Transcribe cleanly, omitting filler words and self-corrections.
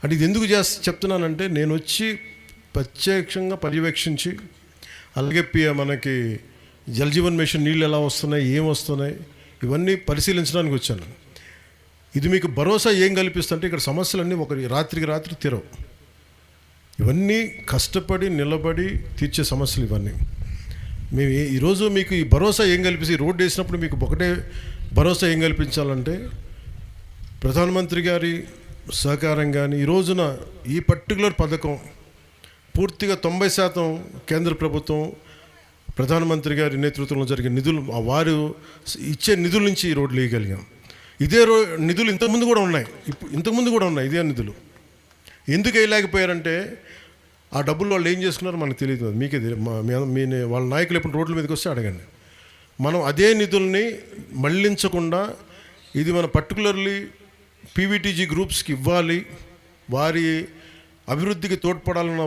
అంటే ఇది ఎందుకు చెప్తున్నానంటే, నేను వచ్చి ప్రత్యక్షంగా పర్యవేక్షించి, అలాగే మనకి జలజీవన్ మిషన్ నీళ్ళు ఎలా వస్తున్నాయి, ఏం వస్తున్నాయి, ఇవన్నీ పరిశీలించడానికి వచ్చాను. ఇది మీకు భరోసా ఏం కల్పిస్తుంటే, ఇక్కడ సమస్యలన్నీ రాత్రికి రాత్రి తీరవు. ఇవన్నీ కష్టపడి నిలబడి తీర్చే సమస్యలు ఇవన్నీ. మేము ఈరోజు మీకు ఈ భరోసా ఏం కల్పిస్తే, రోడ్డు వేసినప్పుడు మీకు ఒకటే భరోసా ఏం కల్పించాలంటే, ప్రధానమంత్రి గారి సహకారం కానీ, ఈ రోజున ఈ పర్టికులర్ పథకం పూర్తిగా 90% కేంద్ర ప్రభుత్వం ప్రధానమంత్రి గారి నేతృత్వంలో జరిగే నిధులు, వారు ఇచ్చే నిధుల నుంచి ఈ రోడ్లు వేయగలిగాం. ఇదే నిధులు ఇంతకుముందు కూడా ఉన్నాయి. ఇదే నిధులు ఎందుకు వేయలేకపోయారంటే, ఆ డబ్బులు వాళ్ళు ఏం చేసుకున్నారో మనకు తెలియదు. మీకే వాళ్ళ నాయకులు ఎప్పుడు రోడ్ల మీదకి వస్తే అడగండి. మనం అదే నిధుల్ని మళ్లించకుండా, ఇది మన పర్టికులర్లీ పీవీటీజీ గ్రూప్స్కి ఇవ్వాలి, వారి అభివృద్ధికి తోడ్పడాలన్న